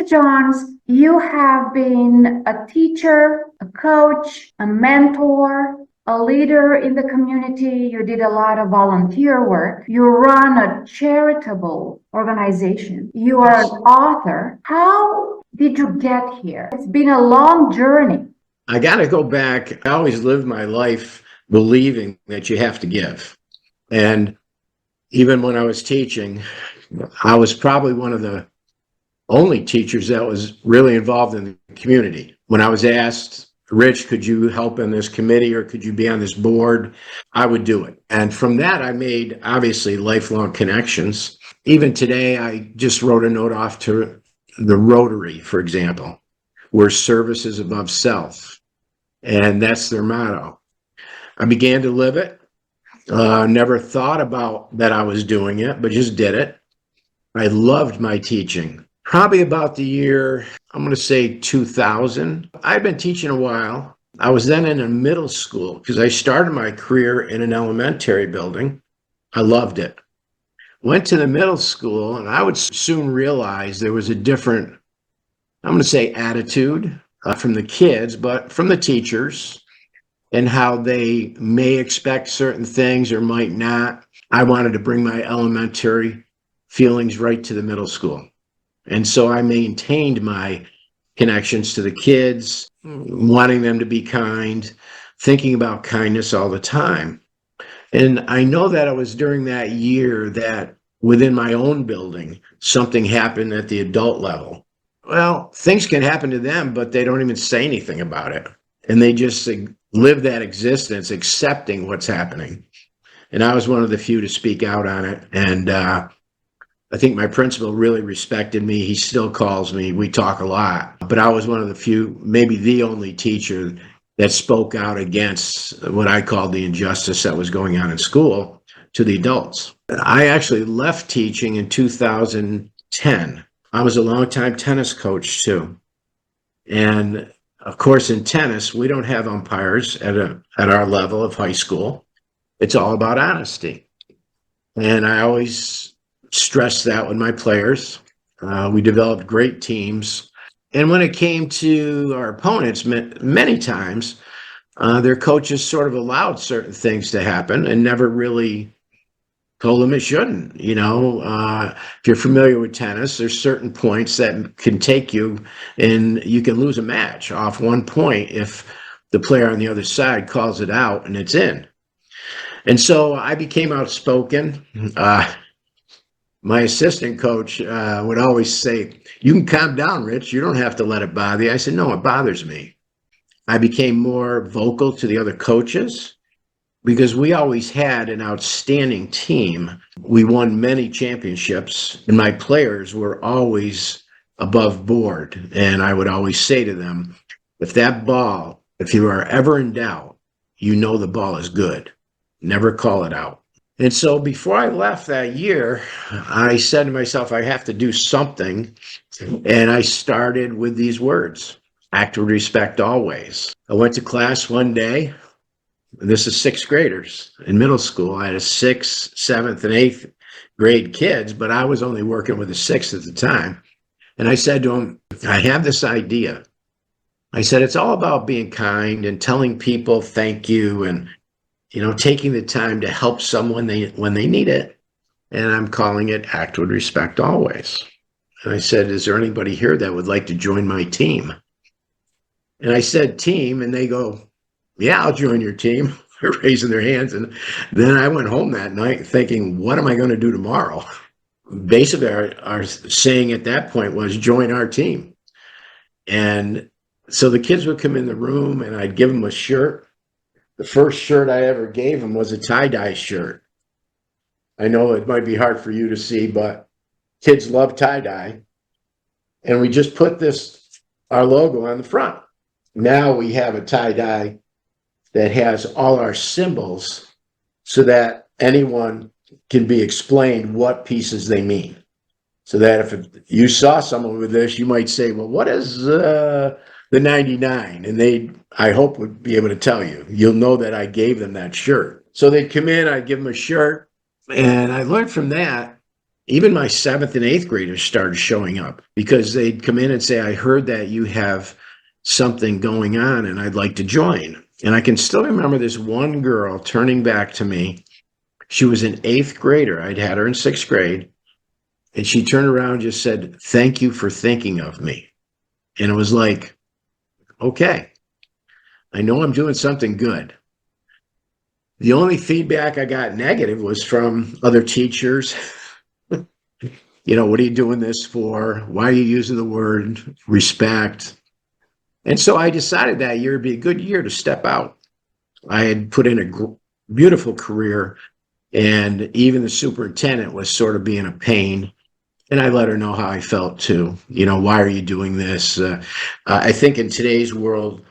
Johns, you have been a teacher, a coach, a mentor, a leader in the community. You did a lot of volunteer work. You run a charitable organization. You are an author. How did you get here? It's been a long journey. I got to go back. I always lived my life believing that you have to give. And even when I was teaching, I was probably one of the only teachers that was really involved in the community. When I was asked, Rich, could you help in this committee or could you be on this board? I would do it. And from that, I made obviously lifelong connections. Even today, I just wrote a note off to the Rotary, for example, where service is above self. And that's their motto. I began to live it. Never thought about that I was doing it, but just did it. I loved my teaching. Probably about the year, I'm going to say 2000. I'd been teaching a while. I was then in a middle school because I started my career in an elementary building. I loved it. Went to the middle school, and I would soon realize there was a different, I'm going to say, attitude from the kids, but from the teachers, and how they may expect certain things or might not. I wanted to bring my elementary feelings right to the middle school. And so I maintained my connections to the kids, wanting them to be kind, thinking about kindness all the time. And I know that it was during that year that within my own building, something happened at the adult level. Well, things can happen to them, but they don't even say anything about it. And they just live that existence, accepting what's happening. And I was one of the few to speak out on it. And I think my principal really respected me. He still calls me. We talk a lot. But I was one of the few, maybe the only teacher that spoke out against what I called the injustice that was going on in school to the adults. I actually left teaching in 2010. I was a longtime tennis coach too. And of course, in tennis, we don't have umpires at our level of high school. It's all about honesty. And I always stressed that with my players. We developed great teams. And when it came to our opponents, many times, their coaches sort of allowed certain things to happen and never really told them it shouldn't. If you're familiar with tennis, there's certain points that can take you and you can lose a match off one point if the player on the other side calls it out and it's in. And so I became outspoken. My assistant coach would always say, "You can calm down, Rich. You don't have to let it bother you." I said, "No, it bothers me." I became more vocal to the other coaches because we always had an outstanding team. We won many championships, and my players were always above board. And I would always say to them, if you are ever in doubt, you know the ball is good. Never call it out. And so before I left that year, I said to myself, I have to do something. And I started with these words: act with respect always. I went to class one day. This is sixth graders in middle school. I had a sixth, seventh, and eighth grade kids, but I was only working with the sixth at the time. And I said to them, I have this idea. I said, it's all about being kind and telling people thank you and taking the time to help someone when they need it. And I'm calling it act with respect always. And I said, is there anybody here that would like to join my team? And I said team, and they go, yeah, I'll join your team. They're raising their hands. And then I went home that night thinking, what am I going to do tomorrow? Basically, our saying at that point was join our team. And so the kids would come in the room and I'd give them a shirt. The first shirt I ever gave them was a tie-dye shirt. I know it might be hard for you to see, but kids love tie-dye. And we just put our logo on the front. Now we have a tie-dye that has all our symbols so that anyone can be explained what pieces they mean. So that if you saw someone with this, you might say, well, what is the 99? And they, I hope, would be able to tell you. You'll know that I gave them that shirt. So they'd come in, I'd give them a shirt. And I learned from that, even my 7th and 8th graders started showing up because they'd come in and say, I heard that you have something going on and I'd like to join. And I can still remember this one girl turning back to me. She was an 8th grader. I'd had her in 6th grade. And she turned around and just said, thank you for thinking of me. And it was like, okay, I know I'm doing something good. The only feedback I got negative was from other teachers. What are you doing this for? Why are you using the word respect? And so I decided that year would be a good year to step out. I had put in a beautiful career, and even the superintendent was sort of being a pain. And I let her know how I felt too. Why are you doing this? I think in today's world,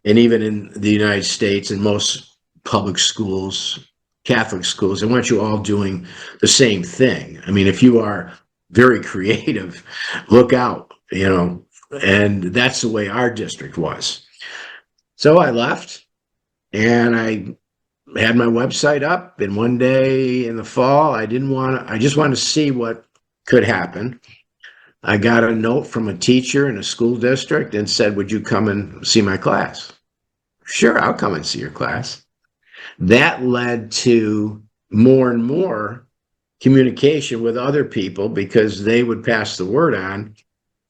and even in the United States, in most public schools, Catholic schools, they want you all doing the same thing. I mean, if you are very creative, look out, and that's the way our district was. So I left and I had my website up, and one day in the fall, I just wanted to see what could happen. I got a note from a teacher in a school district and said, would you come and see my class? Sure, I'll come and see your class. That led to more and more communication with other people because they would pass the word on.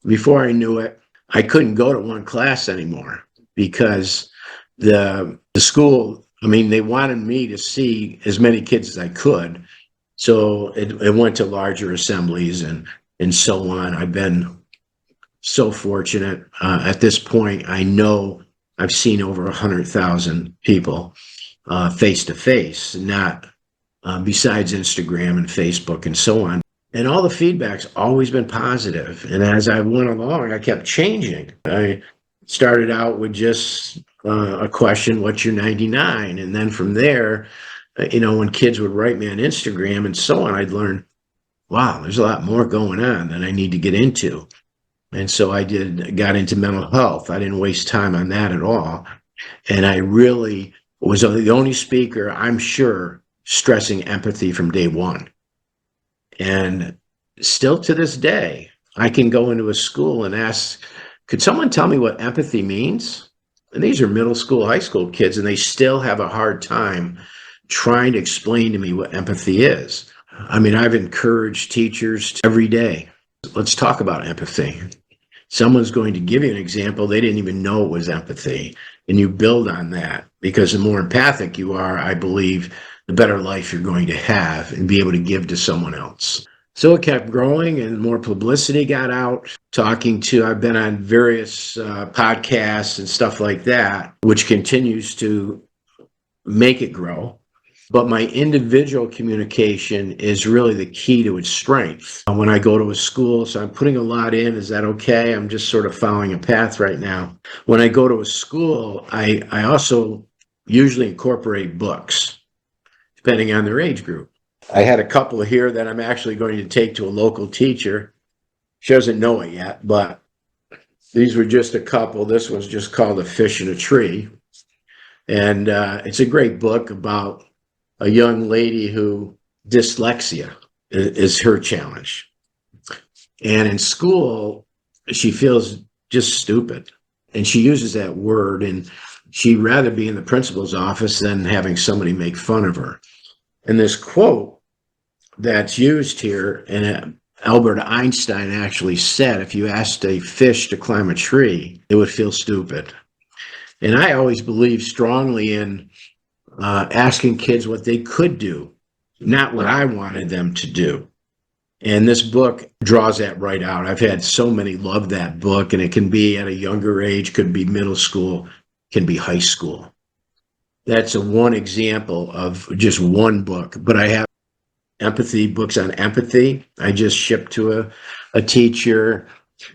Before I knew it, I couldn't go to one class anymore because the school, they wanted me to see as many kids as I could. So it went to larger assemblies and so on. I've been so fortunate. At this point, I know I've seen over 100,000 people face to face, not besides Instagram and Facebook and so on. And all the feedback's always been positive. And as I went along, I kept changing. I started out with just a question, what's your 99? And then from there, when kids would write me on Instagram and so on, I'd learn, wow, there's a lot more going on than I need to get into. And so I got into mental health. I didn't waste time on that at all. And I really was the only speaker, I'm sure, stressing empathy from day one. And still to this day, I can go into a school and ask, could someone tell me what empathy means? And these are middle school, high school kids, and they still have a hard time trying to explain to me what empathy is. I've encouraged teachers every day, let's talk about empathy. Someone's going to give you an example. They didn't even know it was empathy. And you build on that because the more empathic you are, I believe, the better life you're going to have and be able to give to someone else. So it kept growing and more publicity got out. I've been on various podcasts and stuff like that, which continues to make it grow. But my individual communication is really the key to its strength. When I go to a school, so I'm putting a lot in, is that okay? I'm just sort of following a path right now. When I go to a school, I also usually incorporate books, depending on their age group. I had a couple here that I'm actually going to take to a local teacher. She doesn't know it yet, but these were just a couple. This one's just called A Fish in a Tree. And it's a great book about a young lady who dyslexia is her challenge. And in school, she feels just stupid. And she uses that word, and she'd rather be in the principal's office than having somebody make fun of her. And this quote that's used here, and Albert Einstein actually said, if you asked a fish to climb a tree, it would feel stupid. And I always believe strongly in asking kids what they could do, not what I wanted them to do. And this book draws that right out. I've had so many love that book, and it can be at a younger age, could be middle school, can be high school. That's one example of just one book, but I have books on empathy. I just shipped to a teacher,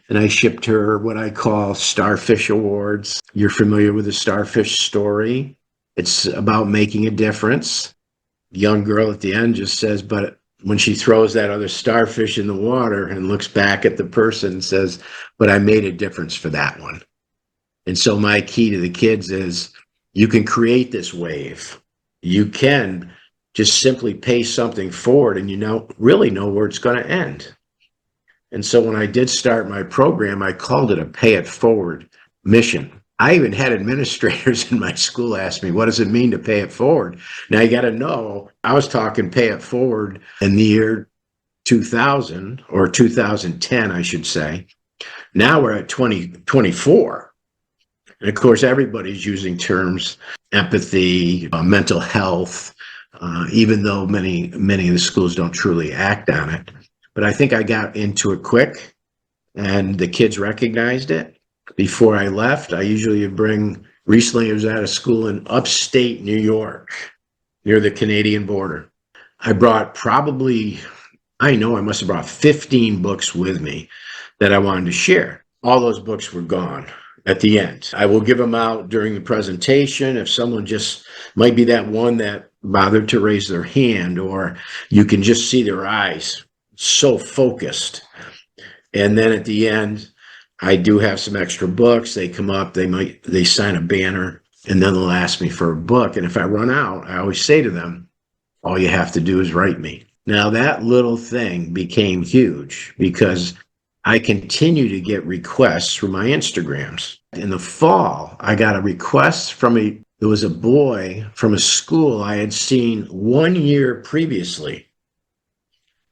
and I shipped her what I call Starfish Awards. You're familiar with the Starfish story. It's about making a difference. The young girl at the end just says, but when she throws that other starfish in the water and looks back at the person and says, but I made a difference for that one. And so my key to the kids is you can create this wave. You can just simply pay something forward and really know where it's going to end. And so when I did start my program, I called it a pay it forward mission. I even had administrators in my school ask me, what does it mean to pay it forward? Now you got to know, I was talking pay it forward in the year 2000 or 2010, I should say. Now we're at 2024. And of course, everybody's using terms, empathy, mental health, even though many of the schools don't truly act on it. But I think I got into it quick and the kids recognized it. Before I left, recently I was at a school in upstate New York, near the Canadian border. I must have brought 15 books with me that I wanted to share. All those books were gone at the end. I will give them out during the presentation. If someone just might be that one that bothered to raise their hand, or you can just see their eyes so focused. And then at the end, I do have some extra books. They come up, they sign a banner, and then they'll ask me for a book. And if I run out, I always say to them, all you have to do is write me. Now that little thing became huge because I continue to get requests through my Instagrams. In the fall, I got a request there was a boy from a school I had seen 1 year previously.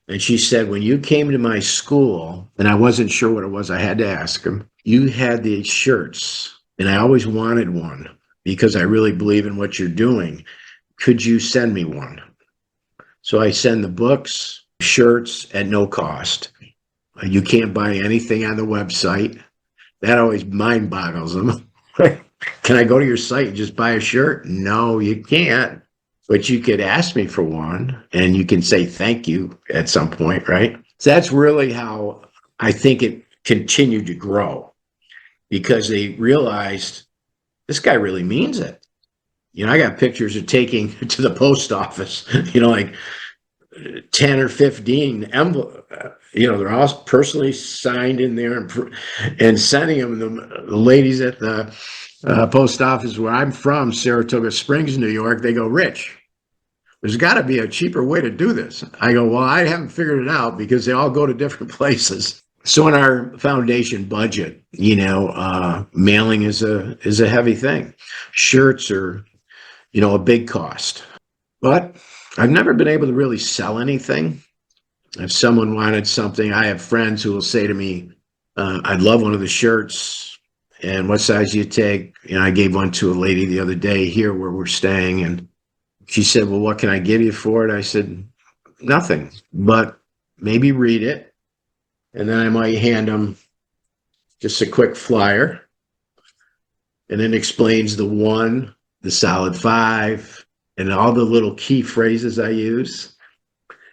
And she said, when you came to my school, and I wasn't sure what it was, I had to ask him, you had these shirts, and I always wanted one because I really believe in what you're doing. Could you send me one? So I send the books, shirts at no cost. You can't buy anything on the website. That always mind boggles them. Can I go to your site and just buy a shirt? No, you can't. But you could ask me for one and you can say thank you at some point, right? So that's really how I think it continued to grow, because they realized this guy really means it. I got pictures of taking to the post office, like 10 or 15 envelopes. They're all personally signed in there and sending them. The ladies at the post office where I'm from, Saratoga Springs, New York, they go, Rich, there's got to be a cheaper way to do this. I go, well, I haven't figured it out because they all go to different places. So in our foundation budget, mailing is a heavy thing. Shirts are, a big cost. But I've never been able to really sell anything. If someone wanted something, I have friends who will say to me, I'd love one of the shirts. And what size do you take? I gave one to a lady the other day here where we're staying. And she said, well, what can I give you for it? I said, nothing, but maybe read it. And then I might hand them just a quick flyer. And it explains the 1, the solid 5, and all the little key phrases I use.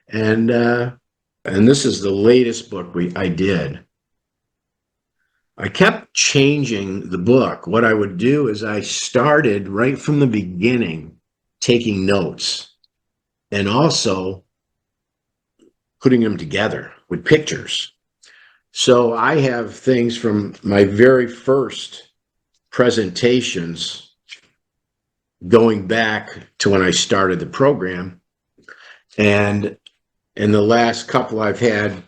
And this is the latest book I did. I kept changing the book. What I would do is I started right from the beginning taking notes and also putting them together with pictures. So I have things from my very first presentations going back to when I started the program. And in the last couple I've had,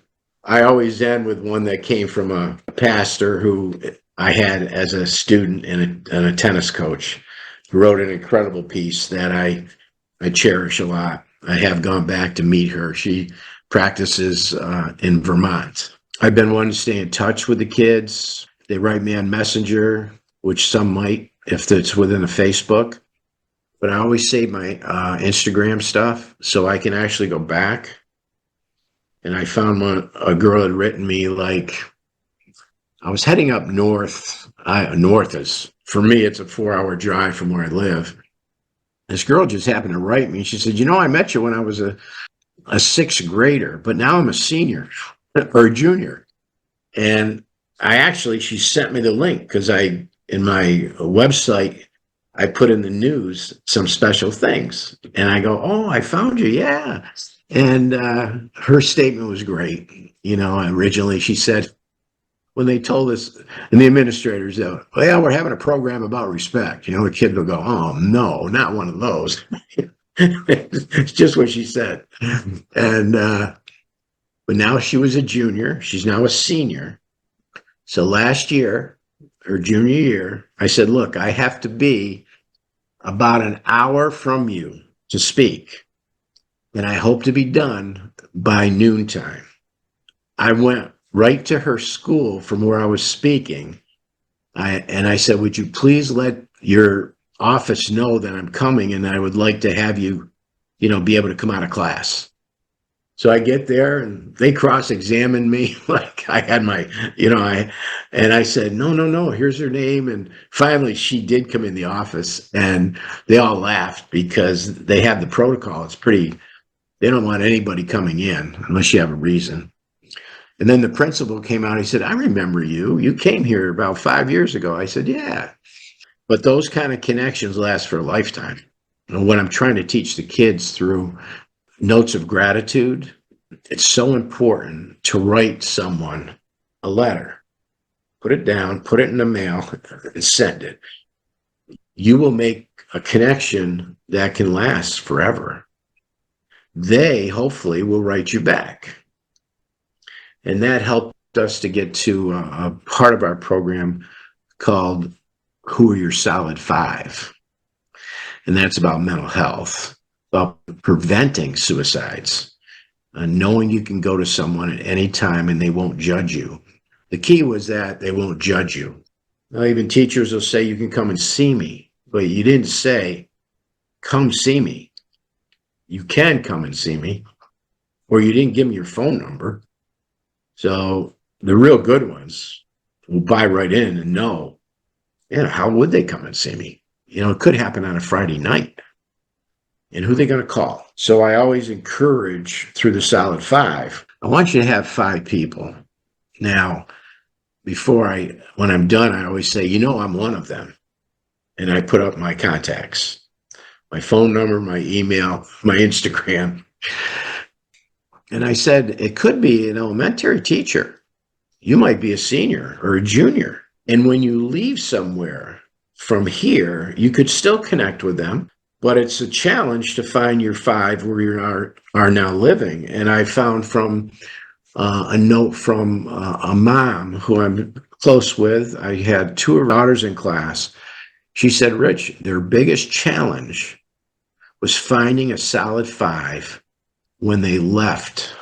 I always end with one that came from a pastor who I had as a student and a tennis coach, who wrote an incredible piece that I cherish a lot. I have gone back to meet her. She practices in Vermont. I've been wanting to stay in touch with the kids. They write me on Messenger, which some might if it's within a Facebook. But I always save my Instagram stuff so I can actually go back. And I found a girl had written me, like, I was heading up north. North is, for me, it's a 4-hour drive from where I live. This girl just happened to write me. She said, I met you when I was a 6th grader, but now I'm a senior or a junior. And she sent me the link because in my website, I put in the news some special things. And I go, oh, I found you. Yeah. And her statement was great. Originally she said, when they told us, and the administrators, well, we're having a program about respect. The kid will go, oh, no, not one of those. It's just what she said. And, but now she was a junior. She's now a senior. So last year, her junior year, I said, look, I have to be about an hour from you to speak. And I hope to be done by noontime. I went right to her school from where I was speaking. I said, would you please let your office know that I'm coming and I would like to have you, be able to come out of class. So I get there and they cross-examined me like I had and I said, no, no, no, here's her name. And finally she did come in the office and they all laughed because they have the protocol. They don't want anybody coming in unless you have a reason. And then the principal came out. He said, I remember you. You came here about 5 years ago. I said, yeah. But those kind of connections last for a lifetime. And what I'm trying to teach the kids through notes of gratitude, it's so important to write someone a letter, put it down, put it in the mail, and send it. You will make a connection that can last forever. They hopefully will write you back. And that helped us to get to a part of our program called Who Are Your Solid Five? And that's about mental health, about preventing suicides, knowing you can go to someone at any time and they won't judge you. The key was that they won't judge you. Now, even teachers will say, you can come and see me, but you didn't say, come see me. You can come and see me, or you didn't give me your phone number. So the real good ones will buy right in and know, how would they come and see me? It could happen on a Friday night. And who are they going to call? So I always encourage through the Solid Five, I want you to have 5 people. Now, when I'm done, I always say, I'm one of them. And I put up my contacts, my phone number, my email, my Instagram. And I said, it could be an elementary teacher. You might be a senior or a junior. And when you leave somewhere from here, you could still connect with them, but it's a challenge to find your 5 where you are now living. And I found from a note from a mom who I'm close with. I had 2 of her daughters in class. She said, Rich, their biggest challenge was finding a solid 5 when they left.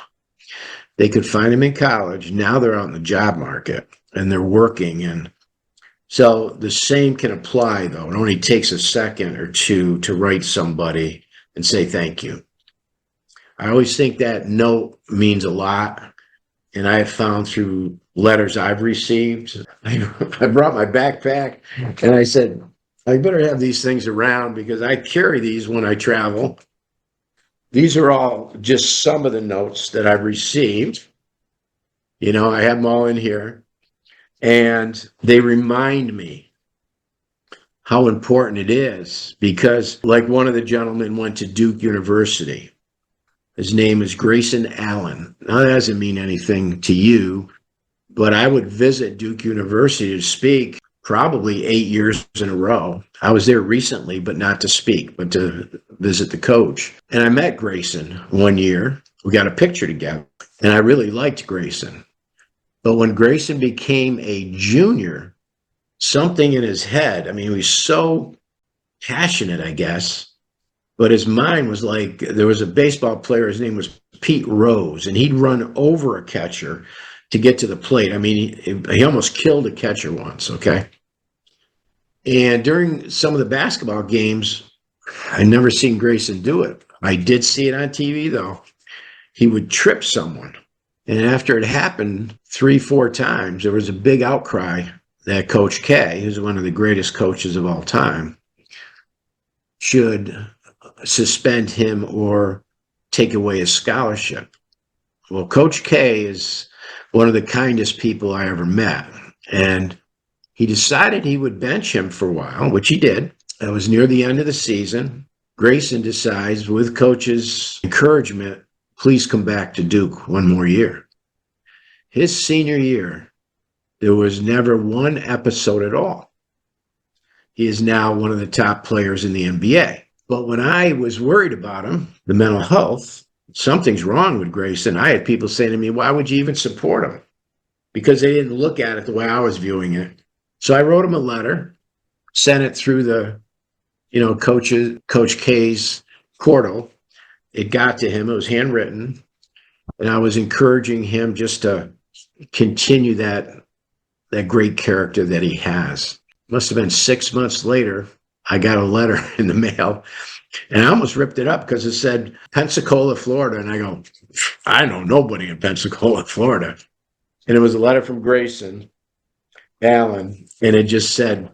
They could find them in college. Now they're out in the job market and they're working. And so the same can apply, though. It only takes a second or 2 to write somebody and say thank you. I always think that note means a lot. And I have found through letters I've received, I brought my backpack and I said, I better have these things around because I carry these when I travel. These are all just some of the notes that I've received. I have them all in here. And they remind me how important it is because, like, one of the gentlemen went to Duke University. His name is Grayson Allen. Now, that doesn't mean anything to you, but I would visit Duke University to speak probably 8 years in a row. I was there recently, but not to speak, but to visit the coach. And I met Grayson one year. We got a picture together, and I really liked Grayson. But when Grayson became a junior, something in his head, he was so passionate, I guess, but his mind was like, there was a baseball player, his name was Pete Rose, and he'd run over a catcher to get to the plate. He almost killed a catcher once, okay? And during some of the basketball games, I never seen Grayson do it. I did see it on TV, though. He would trip someone. And after it happened 3-4 times, there was a big outcry that Coach K, who's one of the greatest coaches of all time, should suspend him or take away his scholarship. Well, Coach K is one of the kindest people I ever met. And he decided he would bench him for a while, which he did. It was near the end of the season. Grayson decides, with coach's encouragement, please come back to Duke one more year. His senior year, there was never one episode at all. He is now one of the top players in the NBA. But when I was worried about him, the mental health, something's wrong with Grayson. I had people saying to me, why would you even support him? Because they didn't look at it the way I was viewing it. So I wrote him a letter, sent it through the, Coach K's portal. It got to him. It was handwritten. And I was encouraging him just to continue that great character that he has. Must have been 6 months later, I got a letter in the mail, and I almost ripped it up because it said Pensacola, Florida. And I go, I know nobody in Pensacola, Florida. And it was a letter from Grayson Allen, and it just said,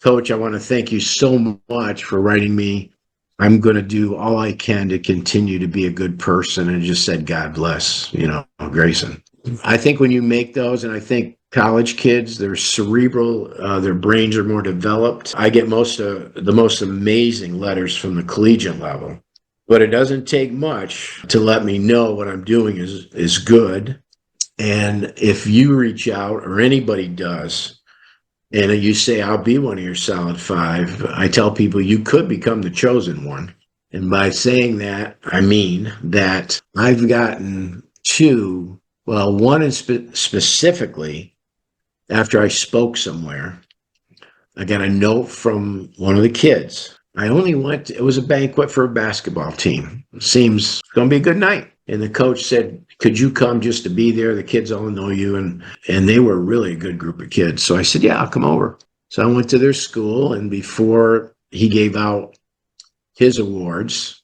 Coach, I want to thank you so much for writing me. I'm going to do all I can to continue to be a good person. And it just said, God bless, Grayson. I think when you make those, and I think college kids, they're cerebral, their brains are more developed. I get the most amazing letters from the collegiate level, but it doesn't take much to let me know what I'm doing is good. And if you reach out, or anybody does, and you say, I'll be one of your solid five, I tell people you could become the chosen one. And by saying that, I mean that I've gotten two, well, one is specifically after I spoke somewhere. I got a note from one of the kids. It was a banquet for a basketball team. Seems going to be a good night. And the coach said, could you come just to be there? The kids all know you. And they were really a good group of kids. So I said, yeah, I'll come over. So I went to their school, and before he gave out his awards,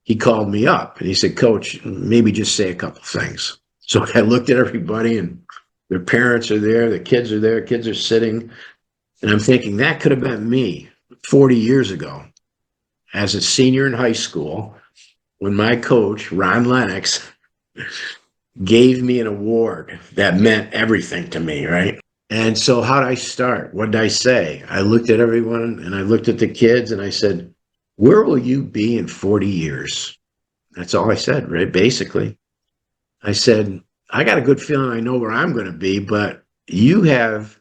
he called me up and he said, Coach, maybe just say a couple things. So I looked at everybody, and their parents are there. The kids are there. Kids are sitting. And I'm thinking that could have been me 40 years ago as a senior in high school, when my coach, Ron Lennox, gave me an award that meant everything to me, right? And so how'd I start? What did I say? I looked at everyone, and I looked at the kids, and I said, where will you be in 40 years? That's all I said, right? Basically, I said, I got a good feeling I know where I'm going to be, but you have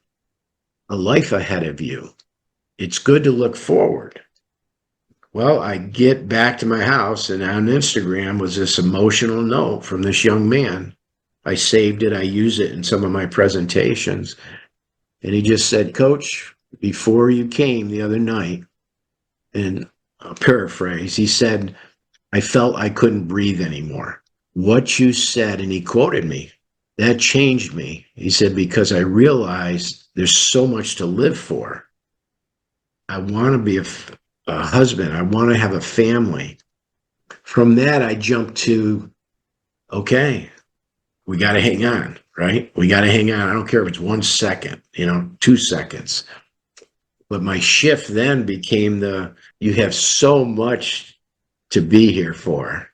a life ahead of you. It's good to look forward. Well, I get back to my house, and on Instagram was this emotional note from this young man. I saved it. I use it in some of my presentations. And he just said, Coach, before you came the other night, and I'll paraphrase, he said, I felt I couldn't breathe anymore. What you said, and he quoted me, that changed me. He said, because I realized there's so much to live for. I want to be a husband. I want to have a family. From that, I jumped to, okay, we got to hang on, right? We got to hang on. I don't care if it's 1 second, 2 seconds. But my shift then became you have so much to be here for.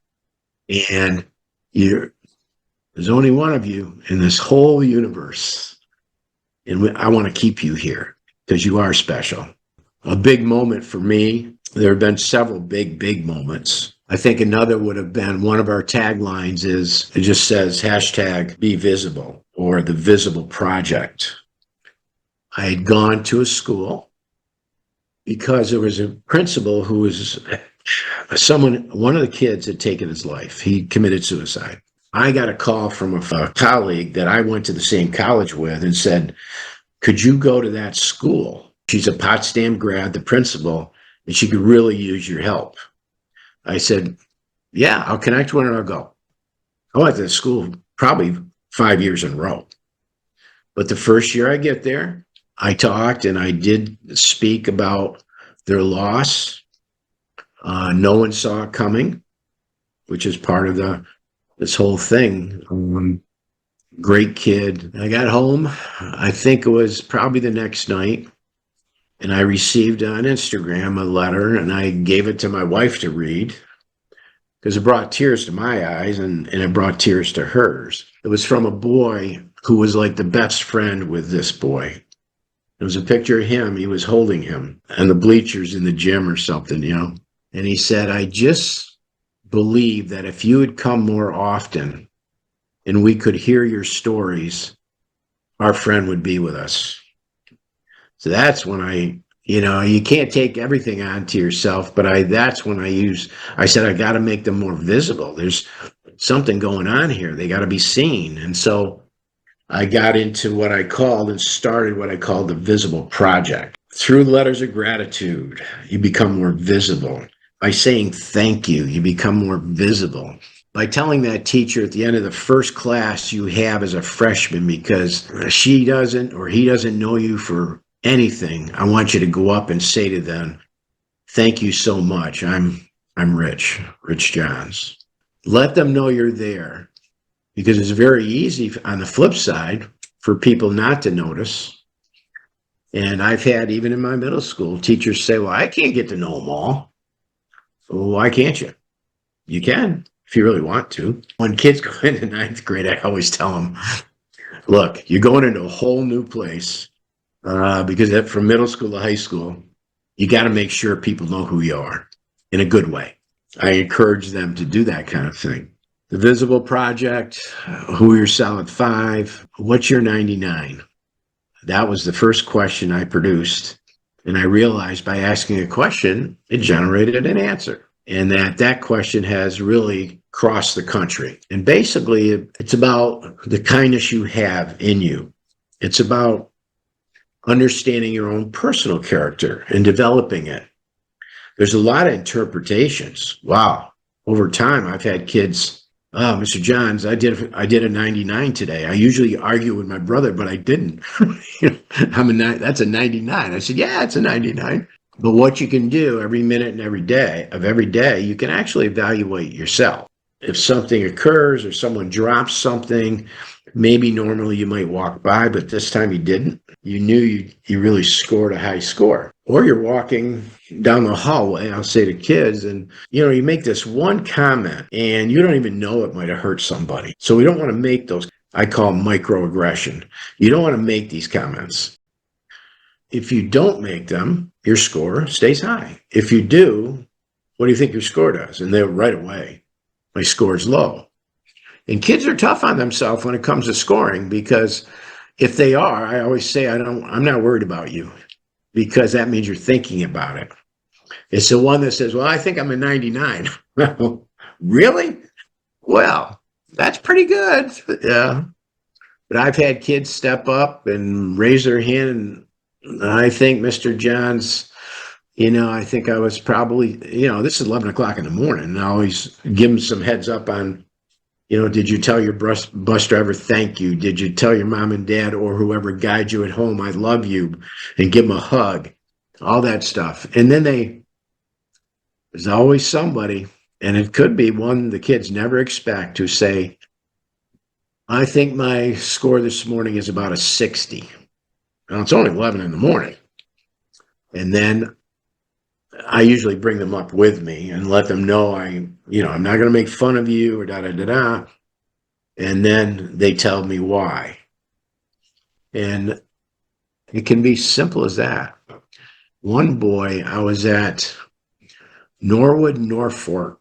And there's only one of you in this whole universe. And I want to keep you here because you are special. A big moment for me. There have been several big moments. I think another would have been one of our taglines it just says #BeVisible or the Visible Project. I had gone to a school because there was a principal who was one of the kids had taken his life. He committed suicide. I got a call from a colleague that I went to the same college with and said, could you go to that school? She's a Potsdam grad, the principal, and she could really use your help. I said, yeah, I'll connect with her and I'll go. I went to the school probably 5 years in a row. But the first year I get there, I talked and I did speak about their loss. No one saw it coming, which is part of this whole thing. Great kid. I got home, I think it was probably the next night, and I received on Instagram a letter, and I gave it to my wife to read because it brought tears to my eyes and it brought tears to hers. It was from a boy who was like the best friend with this boy. It was a picture of him. He was holding him on the bleachers in the gym or something, And he said, I just believe that if you had come more often and we could hear your stories, our friend would be with us. So that's when I You can't take everything onto yourself, but that's when I said, I got to make them more visible. There's something going on here. They got to be seen. And so I got into what I called and started what I called the Visible Project. Through letters of gratitude, you become more visible. By saying thank you, you become more visible. By telling that teacher at the end of the first class you have as a freshman, because she doesn't or he doesn't know you for anything, I want you to go up and say to them, thank you so much. I'm Rich Johns. Let them know you're there, because it's very easy on the flip side for people not to notice. And I've had, even in my middle school, teachers say, well, I can't get to know them all. Well, why can't you? You can, if you really want to. When kids go into ninth grade, I always tell them, look, you're going into a whole new place, because from middle school to high school, you got to make sure people know who you are in a good way. I encourage them to do that kind of thing. The Visible Project, who are your solid 5? What's your 99? That was the first question I produced. And I realized by asking a question, it generated an answer. And that question has really crossed the country. And basically, it's about the kindness you have in you. It's about understanding your own personal character and developing it. There's a lot of interpretations. Wow. Over time, I've had kids, oh, Mr. Johns, I did a 99 today. I usually argue with my brother, but I didn't. That's a 99. I said, yeah, it's a 99. But what you can do every minute and every day, you can actually evaluate yourself. If something occurs or someone drops something, maybe normally you might walk by, but this time you didn't. You knew you really scored a high score. Or you're walking down the hallway, I'll say to kids, and you make this one comment and you don't even know it might have hurt somebody. So we don't want to make those, I call microaggression. You don't want to make these comments. If you don't make them, your score stays high. If you do, what do you think your score does? And they're right away, my score is low. And kids are tough on themselves when it comes to scoring, because if they are, I always say, I'm not worried about you, because that means you're thinking about it. It's the one that says, well, I think I'm a 99. Really? Well, that's pretty good. Yeah. But I've had kids step up and raise their hand, and I think Mr. Johns, I think I was probably, this is 11 o'clock in the morning, and I always give them some heads up on, did you tell your bus driver thank you? Did you tell your mom and dad or whoever guides you at home, I love you, and give them a hug, all that stuff. And then there's always somebody, and it could be one the kids never expect, to say, I think my score this morning is about a 60. Now, it's only 11 in the morning. And then I usually bring them up with me and let them know I'm not going to make fun of you or da-da-da-da. And then they tell me why. And it can be simple as that. One boy, I was at Norwood, Norfolk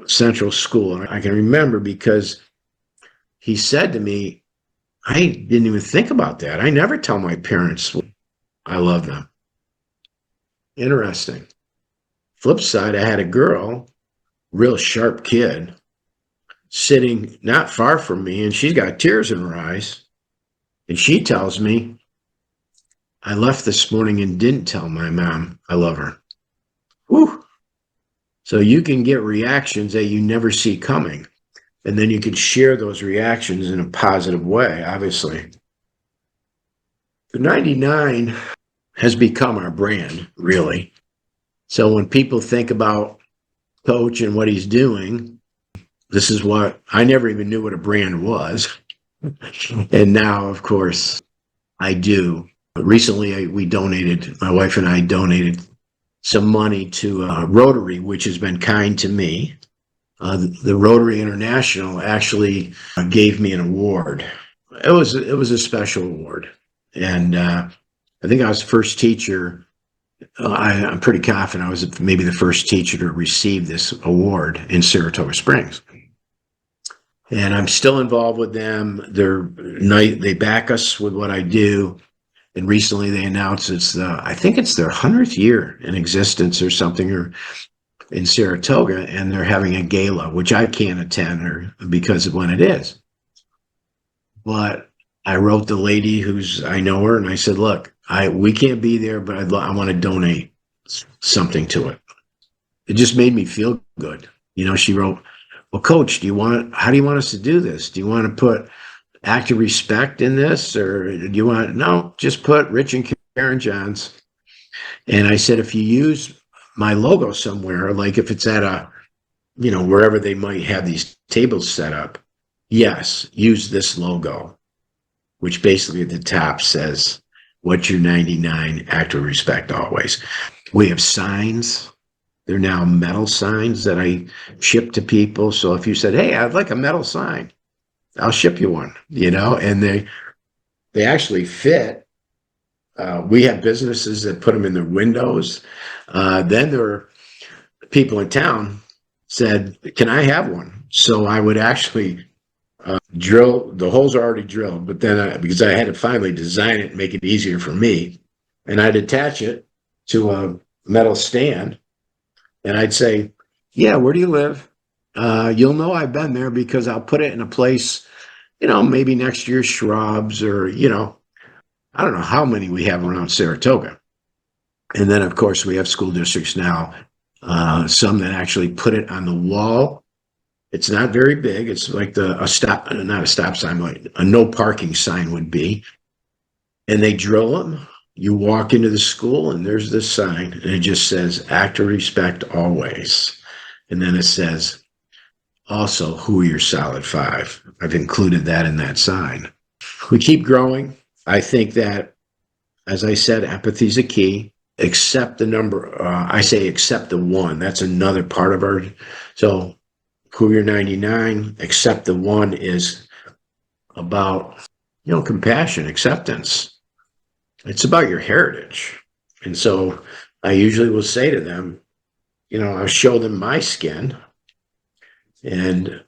Central School. And I can remember because he said to me, I didn't even think about that. I never tell my parents I love them. Interesting. Flip side, I had a girl, real sharp kid, sitting not far from me, and she's got tears in her eyes. And she tells me, I left this morning and didn't tell my mom I love her. Whew. So you can get reactions that you never see coming. And then you can share those reactions in a positive way, obviously. The 99 has become our brand, really. So when people think about Coach and what he's doing, this is what I never even knew what a brand was. And now, of course, I do. Recently, my wife and I donated some money to Rotary, which has been kind to me. The Rotary International actually gave me an award. It was a special award. And I think I was the first teacher. I'm pretty confident I was maybe the first teacher to receive this award in Saratoga Springs. And I'm still involved with them. They back us with what I do. And recently they announced I think it's their 100th year in existence or something, or in Saratoga, and they're having a gala, which I can't attend or because of when it is. But I wrote the lady I know her, and I said, look, we can't be there, but I want to donate something to it. It just made me feel good. She wrote, well, Coach, how do you want us to do this? Do you want to put act of respect in this, or do you no, just put Rich and Karen Johns. And I said, if you use my logo somewhere, like if it's at wherever they might have these tables set up, yes, use this logo, which basically at the top says, what's your 99, act of respect always. We have signs. They're now metal signs that I ship to people. So if you said, hey, I'd like a metal sign, I'll ship you one, and they actually fit. We have businesses that put them in their windows. Then there are people in town said, can I have one? So I would actually drill, the holes are already drilled, but then because I had to finally design it and make it easier for me, and I'd attach it to a metal stand, and I'd say, yeah, where do you live? You'll know I've been there because I'll put it in a place, maybe next to your shrubs, or, I don't know how many we have around Saratoga. And then, of course, we have school districts now, some that actually put it on the wall. It's not very big. It's like not a stop sign, like a no parking sign would be. And they drill them. You walk into the school and there's this sign, and it just says, act of respect always. And then it says, also, who are your solid five? I've included that in that sign. We keep growing. I think that, as I said, empathy is a key. Accept the number. I say accept the one. That's another part of our. So, who you're 99. Accept the one is about, compassion, acceptance. It's about your heritage. And so I usually will say to them, I'll show them my skin. And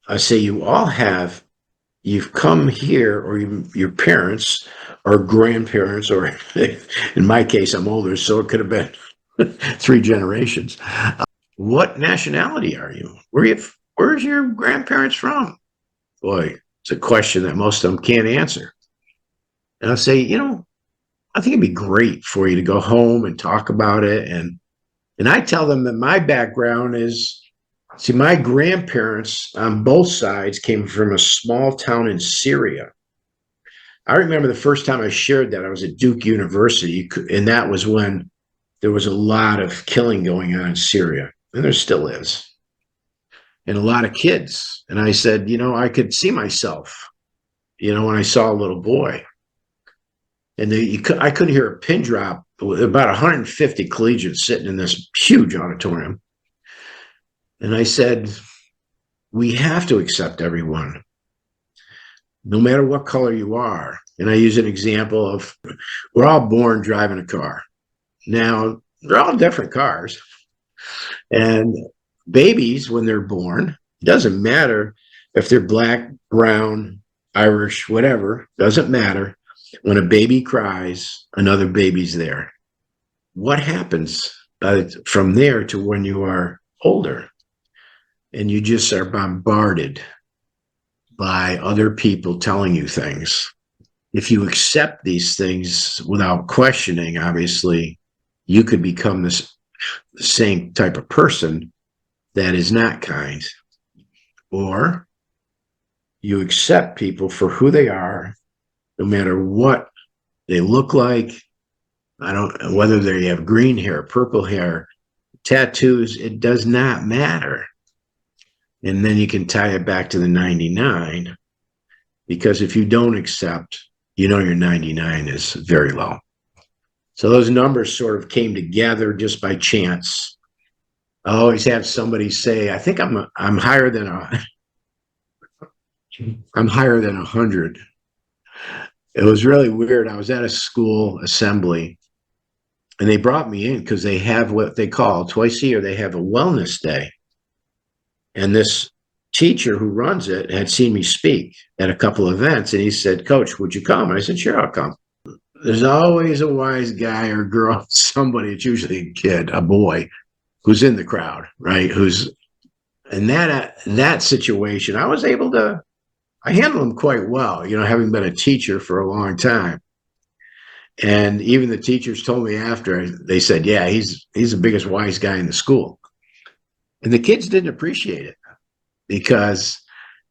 I say, you've come here, or your parents or grandparents, or in my case, I'm older, so it could have been 3 generations. What nationality are you? Where's your grandparents from? Boy, it's a question that most of them can't answer. And I'll say, I think it'd be great for you to go home and talk about it. And I tell them that my background is, my grandparents on both sides came from a small town in Syria. I remember the first time I shared that, I was at Duke University, and that was when there was a lot of killing going on in Syria, and there still is, and a lot of kids. And I said, I could see myself, when I saw a little boy. And I couldn't hear a pin drop. About 150 collegians sitting in this huge auditorium. And I said, we have to accept everyone, no matter what color you are. And I use an example of, we're all born driving a car. Now, they're all different cars. And babies, when they're born, it doesn't matter if they're black, brown, Irish, whatever, doesn't matter. When a baby cries, another baby's there. What happens from there to when you are older? And you just are bombarded by other people telling you things. If you accept these things without questioning, obviously, you could become the same type of person that is not kind. Or you accept people for who they are, no matter what they look like. Whether they have green hair, purple hair, tattoos, it does not matter. And then you can tie it back to the 99, because if you don't accept, your 99 is very low. So those numbers sort of came together just by chance. I always have somebody say, I think I'm higher than 100. It was really weird. I was at a school assembly, and they brought me in because they have what they call twice a year, they have a wellness day. And this teacher who runs it had seen me speak at a couple of events, and he said, Coach, would you come? And I said, sure, I'll come. there's always a wise guy or girl, somebody, it's usually a kid, a boy, who's in the crowd, right? Who's in that situation. I handled him quite well, having been a teacher for a long time. And even the teachers told me after, they said, yeah, he's the biggest wise guy in the school. And the kids didn't appreciate it because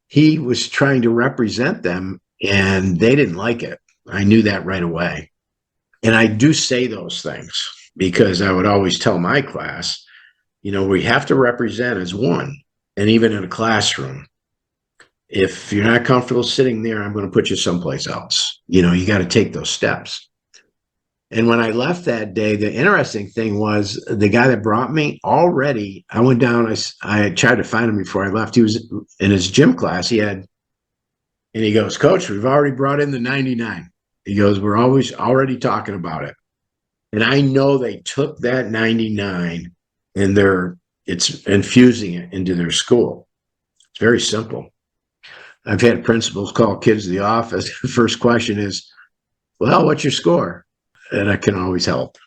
he was trying to represent them and they didn't like it. I knew that right away. And I do say those things because I would always tell my class, we have to represent as one. And even in a classroom, if you're not comfortable sitting there, I'm going to put you someplace else. You got to take those steps. And when I left that day, the interesting thing was the guy that brought me already, I went down, I tried to find him before I left. He was in his gym class. And he goes, Coach, we've already brought in the 99. He goes, we're always already talking about it. And I know they took that 99 and it's infusing it into their school. It's very simple. I've had principals call kids to the office. The first question is, well, what's your score? And I can always help.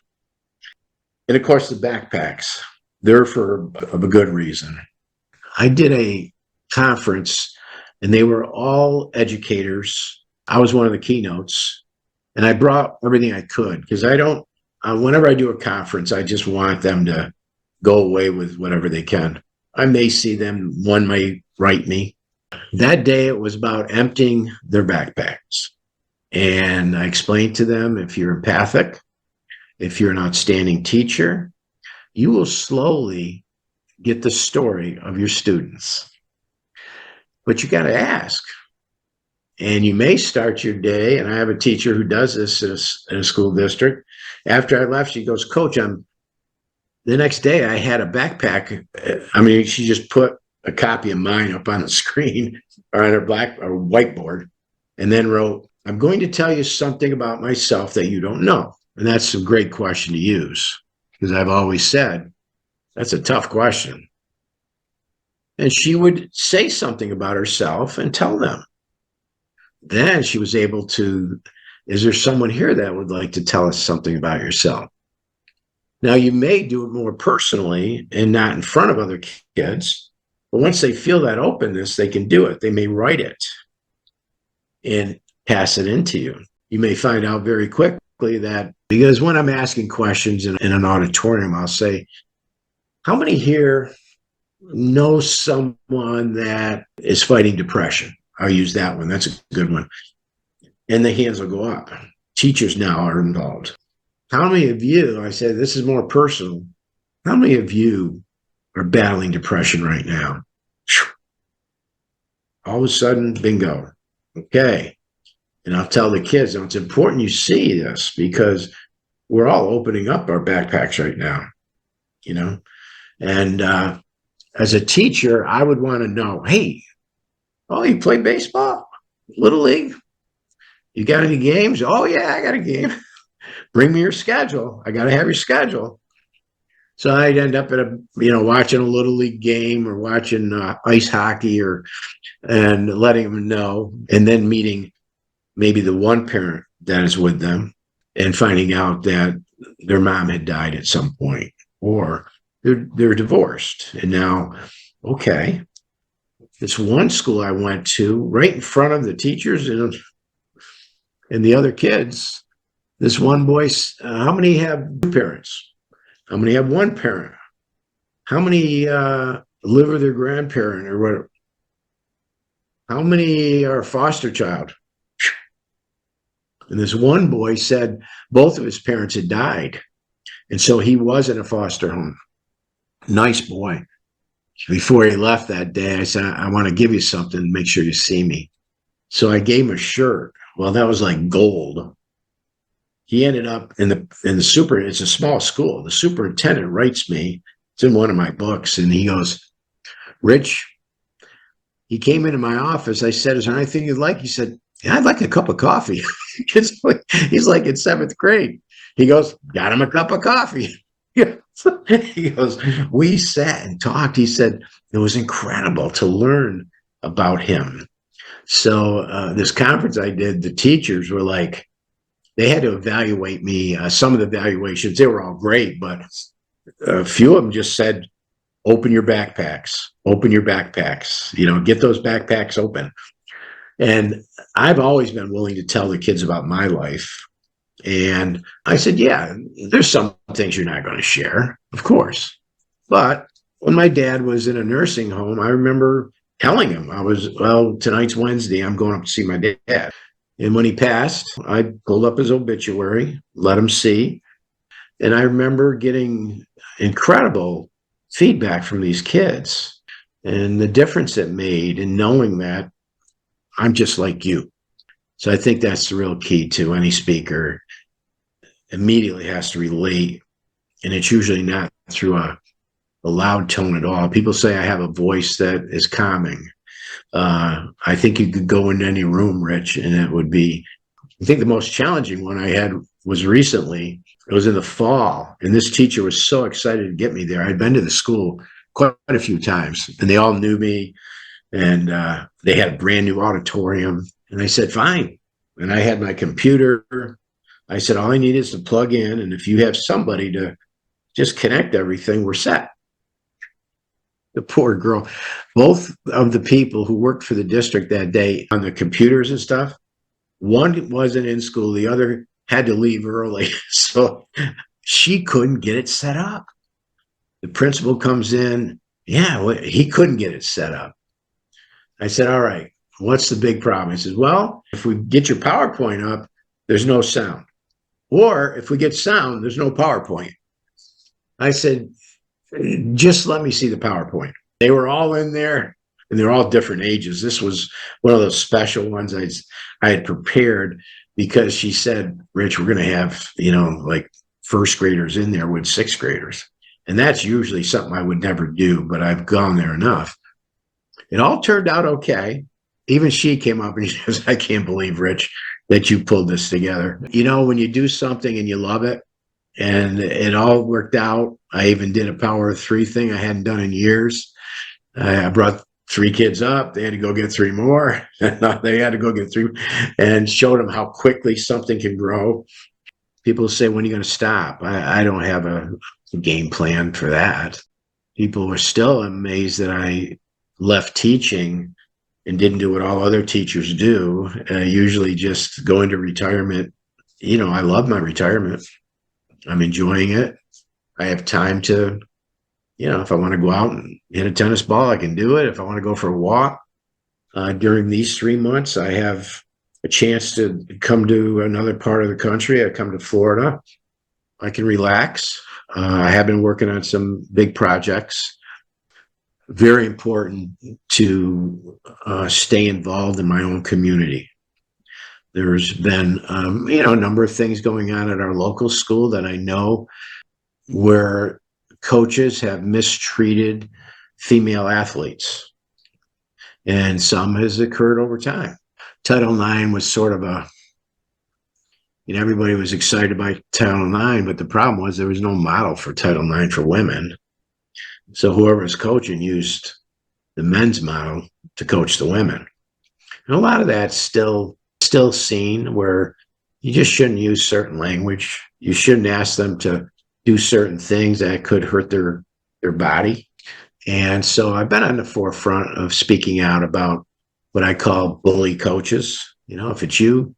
And of course, the backpacks, they're for a good reason. I did a conference and they were all educators. I was one of the keynotes and I brought everything I could because whenever I do a conference, I just want them to go away with whatever they can. I may see them, one may write me. That day, it was about emptying their backpacks. And I explained to them, if you're empathic, if you're an outstanding teacher, you will slowly get the story of your students. But you got to ask. And you may start your day, and I have a teacher who does this in a school district. After I left, she goes, Coach, the next day I had a backpack. I mean, she just put a copy of mine up on the screen or on her whiteboard and then wrote, I'm going to tell you something about myself that you don't know. And that's a great question to use because I've always said, that's a tough question. And she would say something about herself and tell them. Then she was able to, is there someone here that would like to tell us something about yourself? Now, you may do it more personally and not in front of other kids, but once they feel that openness, they can do it. They may write it and pass it into you. You may find out very quickly that, because when I'm asking questions in an auditorium, I'll say, how many here know someone that is fighting depression? I'll use that one. That's a good one. And the hands will go up. Teachers now are involved. How many of you, I said, this is more personal. How many of you are battling depression right now? All of a sudden, bingo. Okay. And I'll tell the kids, it's important you see this because we're all opening up our backpacks right now, And as a teacher, I would want to know, hey, you play baseball? Little League? You got any games? Oh, yeah, I got a game. Bring me your schedule. I got to have your schedule. So I'd end up at watching a Little League game or watching ice hockey and letting them know, and then meeting maybe the one parent that is with them and finding out that their mom had died at some point or they're divorced. And now, okay, this one school I went to right in front of the teachers and the other kids, this one boy, how many have two parents? How many have one parent? How many live with their grandparent or what? How many are foster child? And this one boy said both of his parents had died. And so he was in a foster home. Nice boy. Before he left that day, I said, I want to give you something. Make sure you see me. So I gave him a shirt. Well, that was like gold. He ended up in the it's a small school. The superintendent writes me. It's in one of my books. And he goes, Rich, he came into my office. I said, is there anything you'd like? He said, yeah, I'd like a cup of coffee. He's like in 7th grade. He goes, got him a cup of coffee. He goes, we sat and talked. He said, it was incredible to learn about him. So this conference I did, the teachers were like, they had to evaluate me. Some of the evaluations, they were all great, but a few of them just said, open your backpacks, get those backpacks open. And I've always been willing to tell the kids about my life. And I said, yeah, there's some things you're not going to share, of course. But when my dad was in a nursing home, I remember telling him, tonight's Wednesday, I'm going up to see my dad. And when he passed, I pulled up his obituary, let him see. And I remember getting incredible feedback from these kids and the difference it made in knowing that I'm just like you. So I think that's the real key to any speaker. Immediately has to relate, and it's usually not through a loud tone at all. People say I have a voice that is calming. I think you could go into any room, Rich, and it would be. I think the most challenging one I had was recently. It was in the fall, and this teacher was so excited to get me there. I'd been to the school quite a few times, and they all knew me, and they had a brand new auditorium. And I said, fine. And I had my computer. I said, all I need is to plug in, and if you have somebody to just connect everything, we're set. The poor girl. Both of the people who worked for the district that day on the computers and stuff, one wasn't in school, the other had to leave early. So she couldn't get it set up. The principal comes in. Yeah, he couldn't get it set up. I said, all right, what's the big problem? He says, well, if we get your PowerPoint up, there's no sound. Or if we get sound, there's no PowerPoint. I said, just let me see the PowerPoint. They were all in there, and they're all different ages. This was one of those special ones I had prepared because she said, Rich, we're going to have, like first graders in there with sixth graders. And that's usually something I would never do, but I've gone there enough. It all turned out okay. Even she came up and she says, I can't believe, Rich, that you pulled this together. When you do something and you love it, and it all worked out. I even did a power of three thing I hadn't done in years. I brought 3 kids up. They had to go get 3 more. They had to go get 3 and showed them how quickly something can grow. People say, when are you going to stop? I don't have a game plan for that. People were still amazed that I left teaching and didn't do what all other teachers do. Usually just go into retirement. I love my retirement. I'm enjoying it. I have time to, if I want to go out and hit a tennis ball, I can do it. If I want to go for a walk during these 3 months, I have a chance to come to another part of the country. I come to Florida. I can relax. I have been working on some big projects. Very important to stay involved in my own community. There's been, a number of things going on at our local school that I know where coaches have mistreated female athletes. And some has occurred over time. Title IX was sort of everybody was excited about Title IX, but the problem was there was no model for Title IX for women. So whoever was coaching used the men's model to coach the women. And a lot of that's still seen where you just shouldn't use certain language. You shouldn't ask them to do certain things that could hurt their body. And so I've been on the forefront of speaking out about what I call bully coaches. If it's you,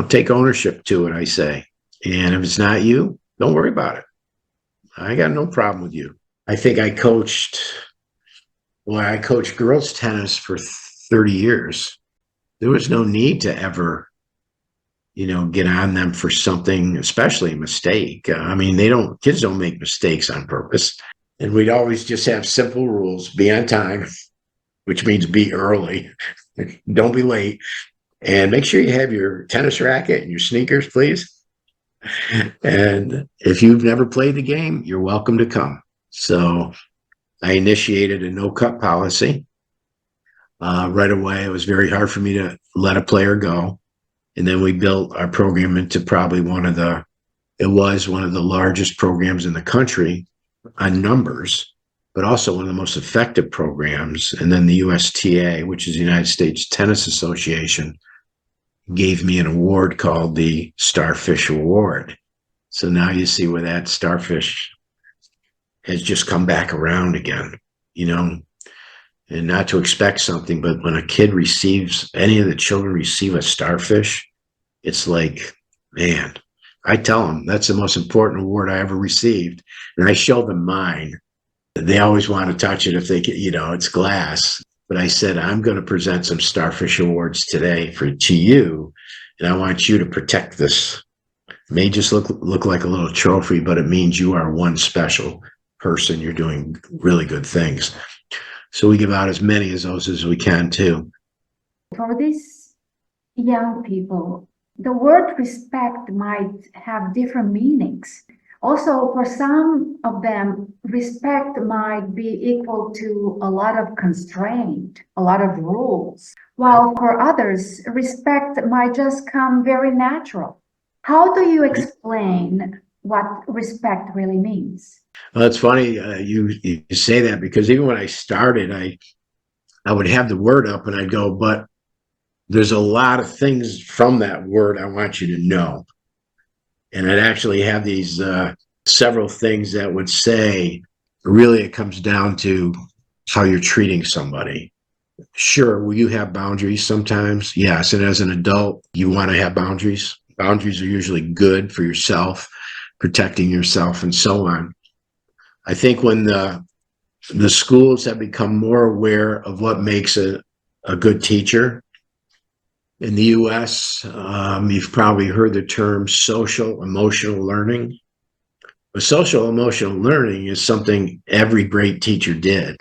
take ownership to it, I say. And if it's not you, don't worry about it. I got no problem with you. I think I coached girls tennis for 30 years. There was no need to ever, get on them for something, especially a mistake. Kids don't make mistakes on purpose. And we'd always just have simple rules: be on time, which means be early. Don't be late. And make sure you have your tennis racket and your sneakers, please. And if you've never played the game, you're welcome to come. So I initiated a no-cut policy. Right away, it was very hard for me to let a player go. And then we built our program into probably one of the largest programs in the country on numbers, but also one of the most effective programs. And then the USTA, which is the United States Tennis Association, gave me an award called the Starfish Award. So now you see where that starfish has just come back around again, you know, and not to expect something, but when a kid receives, any of the children receive a starfish, it's like, man, I tell them that's the most important award I ever received. And I show them mine. They always want to touch it if they can, you know, it's glass. But I said, I'm going to present some starfish awards today to you. And I want you to protect this. It may just look like a little trophy, but it means you are one special person. You're doing really good things. So we give out as many of those as we can too. For these young people, the word respect might have different meanings. Also, for some of them, respect might be equal to a lot of constraint, a lot of rules, while for others, respect might just come very natural. How do you explain what respect really means? Well, it's funny you say that, because even when I started, I would have the word up and I'd go, but there's a lot of things from that word I want you to know. And I'd actually have these several things that would say, really, it comes down to how you're treating somebody. Sure, will you have boundaries sometimes? Yes. And as an adult, you want to have boundaries. Boundaries are usually good for yourself, protecting yourself, and so on. I think when the schools have become more aware of what makes a good teacher, in the US, you've probably heard the term social emotional learning. But social emotional learning is something every great teacher did.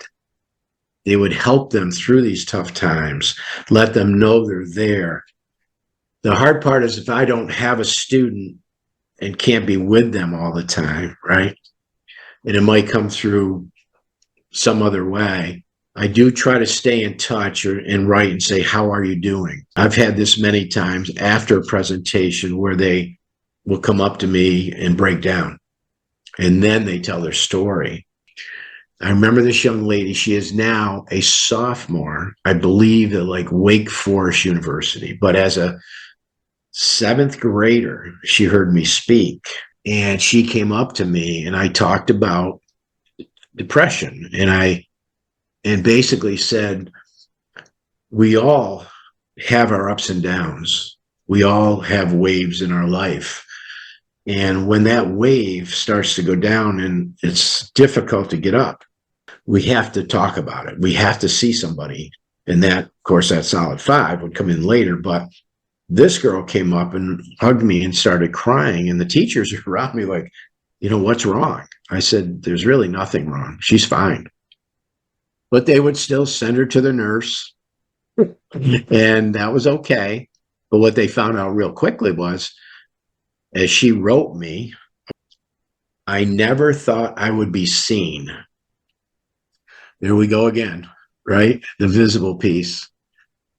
They would help them through these tough times, let them know they're there. The hard part is if I don't have a student and can't be with them all the time, right? And it might come through some other way. I do try to stay in touch and write and say, how are you doing? I've had this many times after a presentation where they will come up to me and break down. And then they tell their story. I remember this young lady, she is now a sophomore, I believe, at like Wake Forest University. But as a 7th grader, she heard me speak. And she came up to me and I talked about depression. And basically said, we all have our ups and downs. We all have waves in our life. And when that wave starts to go down and it's difficult to get up, we have to talk about it. We have to see somebody. And that, of course, that solid 5 would come in later. But this girl came up and hugged me and started crying. And the teachers are around me like, you know, what's wrong? I said, there's really nothing wrong. She's fine. But they would still send her to the nurse. And that was okay. But what they found out real quickly was, as she wrote me, I never thought I would be seen. There we go again, right? The visible piece.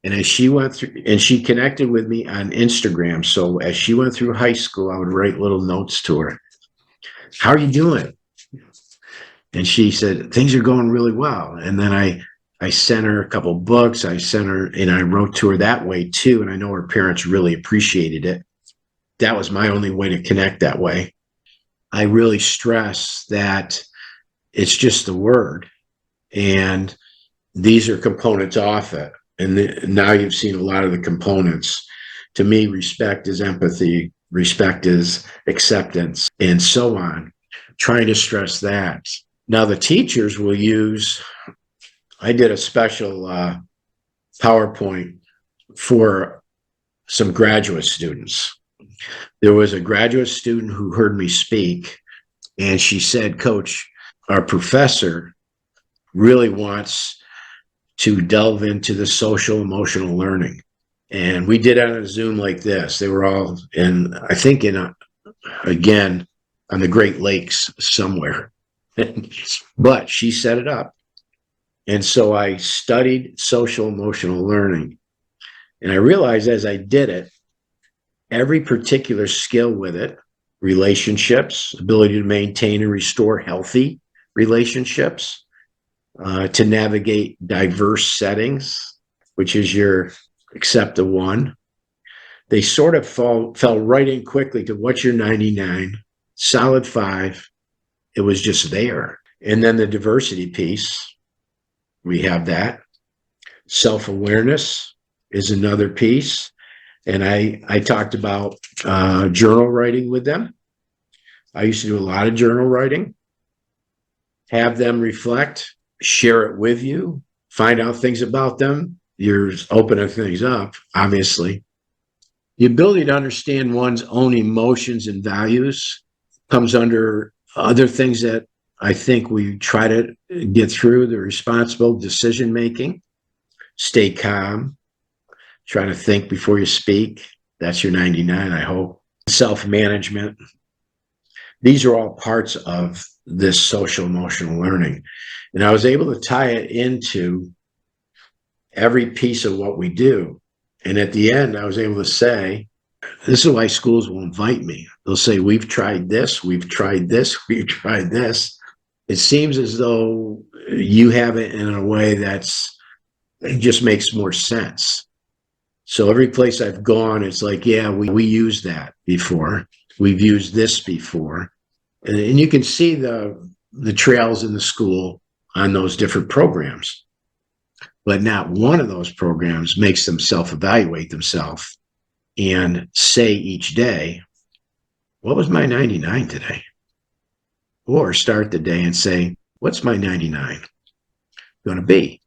And as she went through, and she connected with me on Instagram. So as she went through high school, I would write little notes to her. How are you doing? And she said, things are going really well. And then I sent her a couple books. I sent her, and I wrote to her that way too. And I know her parents really appreciated it. That was my only way to connect that way. I really stress that it's just the word. And these are components off it. And now you've seen a lot of the components. To me, respect is empathy. Respect is acceptance, and so on. Trying to stress that. Now the teachers will use, I did a special PowerPoint for some graduate students. There was a graduate student who heard me speak, and she said, Coach, our professor really wants to delve into the social emotional learning. And we did it on a Zoom like this. They were all in, I think, again, on the Great Lakes somewhere. But she set it up. And so I studied social emotional learning. And I realized as I did it, every particular skill with it, relationships, ability to maintain and restore healthy relationships, to navigate diverse settings, which is your accept the one, they sort of fell right in quickly to what's your 99, solid 5. It was just there. And then the diversity piece, we have that. Self-awareness is another piece. And I talked about journal writing with them. I used to do a lot of journal writing, have them reflect, share it with you, find out things about them. You're opening things up, obviously. The ability to understand one's own emotions and values comes under other things that I think we try to get through: the responsible decision making, stay calm, try to think before you speak. That's your 99, I hope. Self-management. These are all parts of this social emotional learning. And I was able to tie it into every piece of what we do. And at the end, I was able to say, this is why schools will invite me. They'll say, we've tried this, we've tried this, we've tried this. It seems as though you have it in a way it just makes more sense. So every place I've gone, it's like, yeah, we used that before. We've used this before. And you can see the trails in the school on those different programs. But not one of those programs makes them self-evaluate themselves and say each day, what was my 99 today? Or start the day and say, what's my 99 going to be?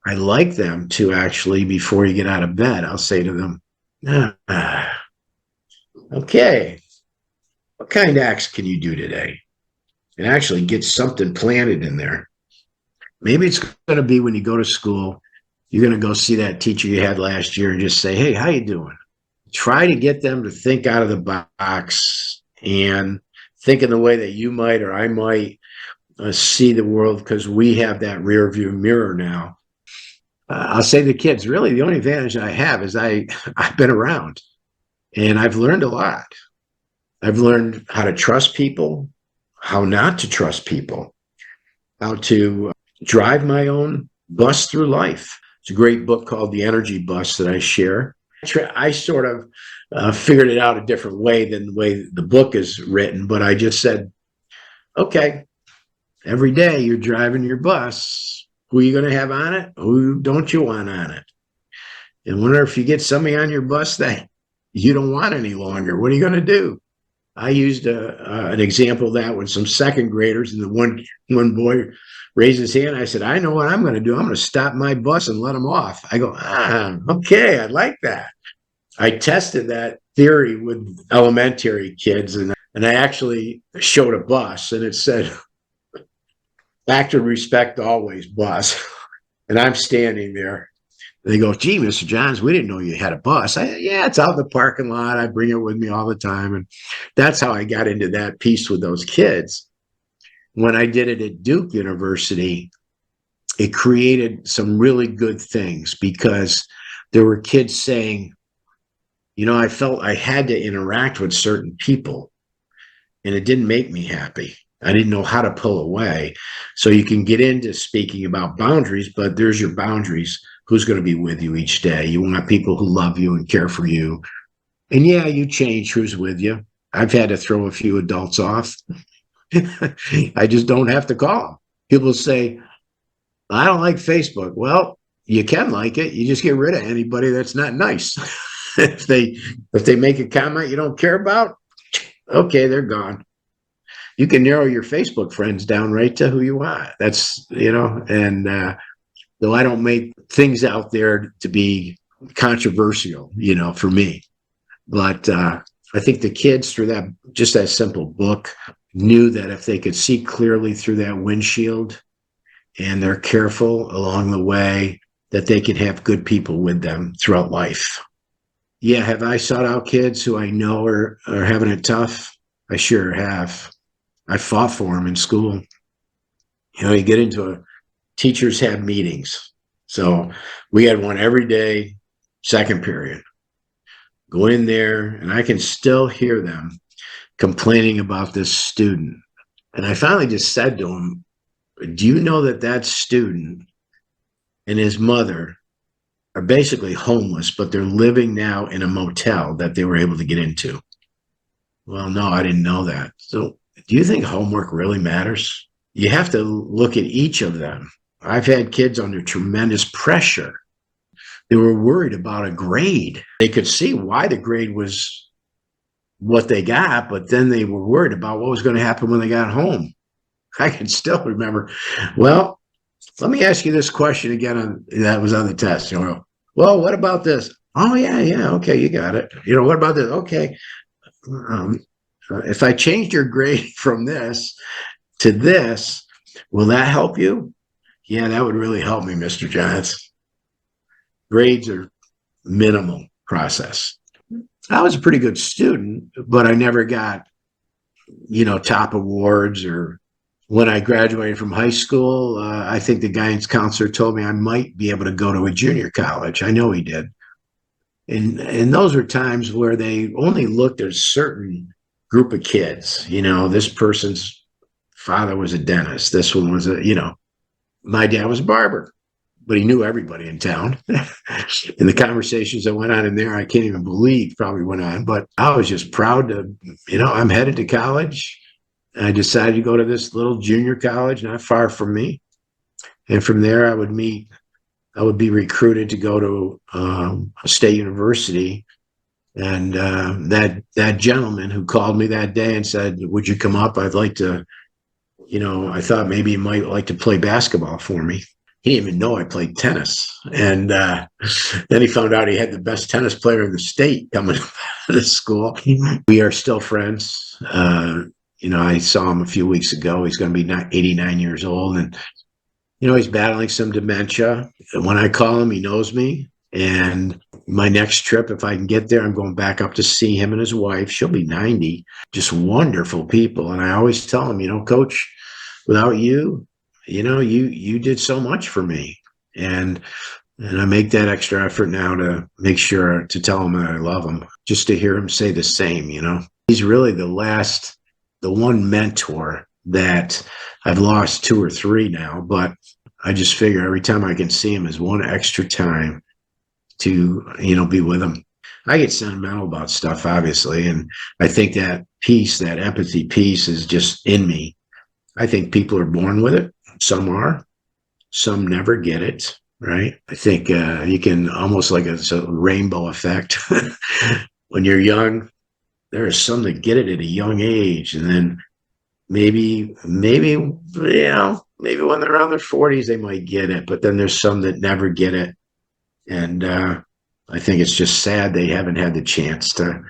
I like them to actually, before you get out of bed, I'll say to them, okay, what kind of acts can you do today? And actually get something planted in there. Maybe it's going to be when you go to school, you're going to go see that teacher you had last year and just say, hey, how you doing? Try to get them to think out of the box and think in the way that you might or I might see the world, because we have that rear view mirror now. I'll say to the kids, really, the only advantage I have is I've been around and I've learned a lot. I've learned how to trust people, how not to trust people, how to drive my own bus through life. It's a great book called The Energy Bus that I share. I sort of figured it out a different way than the way the book is written, but I just said, okay, every day you're driving your bus. Who are you going to have on it? Who don't you want on it? And wonder if you get somebody on your bus that you don't want any longer, what are you going to do? I used an example of that with some second graders, and the one boy raised his hand. I said, I know what I'm going to do. I'm going to stop my bus and let them off. I go, okay, I like that. I tested that theory with elementary kids, and I actually showed a bus, and it said, factor respect always, bus. And I'm standing there. They go, gee, Mr. Johns, we didn't know you had a bus. Yeah, it's out in the parking lot. I bring it with me all the time. And that's how I got into that piece with those kids. When I did it at Duke University, it created some really good things, because there were kids saying, I felt I had to interact with certain people, and it didn't make me happy. I didn't know how to pull away. So you can get into speaking about boundaries, but there's your boundaries. Who's going to be with you each day? You want people who love you and care for you. And yeah, you change who's with you. I've had to throw a few adults off. I just don't have to call them. People say, I don't like Facebook. Well, you can like it. You just get rid of anybody that's not nice. If they make a comment you don't care about, okay, they're gone. You can narrow your Facebook friends down right to who you want. That's, and though I don't make things out there to be controversial, for me. But I think the kids, through that simple book, knew that if they could see clearly through that windshield and they're careful along the way, that they can have good people with them throughout life. Yeah, have I sought out kids who I know are having it tough? I sure have. I fought for them in school. You get into teachers have meetings. So we had one every day, second period. Go in there, and I can still hear them complaining about this student. And I finally just said to him, do you know that student and his mother are basically homeless, but they're living now in a motel that they were able to get into. Well, no, I didn't know that. So do you think homework really matters? You have to look at each of them. I've had kids under tremendous pressure. They were worried about a grade. They could see why the grade was what they got, but then they were worried about what was going to happen when they got home. I can still remember, well, let me ask you this question again. That was on the test. Well, what about this? Oh, yeah. Okay, you got it. What about this? Okay. Um, if I changed your grade from this to this, will that help you? Yeah, that would really help me, Mr. Johns. Grades are minimal process. I was a pretty good student, but I never got, top awards. Or when I graduated from high school, I think the guidance counselor told me I might be able to go to a junior college. I know he did. And those were times where they only looked at a certain group of kids. This person's father was a dentist. This one was my dad was a barber, but he knew everybody in town. And the conversations that went on in there, I can't even believe probably went on. But I was just proud to, I'm headed to college. I decided to go to this little junior college not far from me. And from there, I would be recruited to go to a state university. And that gentleman who called me that day and said, would you come up? I'd like to, I thought maybe he might like to play basketball for me. He didn't even know I played tennis. And then he found out he had the best tennis player in the state coming to the school. We are still friends. I saw him a few weeks ago. He's going to be 89 years old. And he's battling some dementia. And when I call him, he knows me. And my next trip, if I can get there, I'm going back up to see him and his wife. She'll be 90. Just wonderful people. And I always tell him, Coach, without you, you did so much for me. And I make that extra effort now to make sure to tell him that I love him, just to hear him say the same. He's really the one mentor that I've lost 2 or 3 now, but I just figure every time I can see him is one extra time to, be with him. I get sentimental about stuff, obviously. And I think that piece, that empathy piece is just in me. I think people are born with it. Some are, some never get it. Right. I think you can almost it's a rainbow effect. When you're young, there are some that get it at a young age. And then maybe when they're around their 40s, they might get it. But then there's some that never get it. And I think it's just sad they haven't had the chance to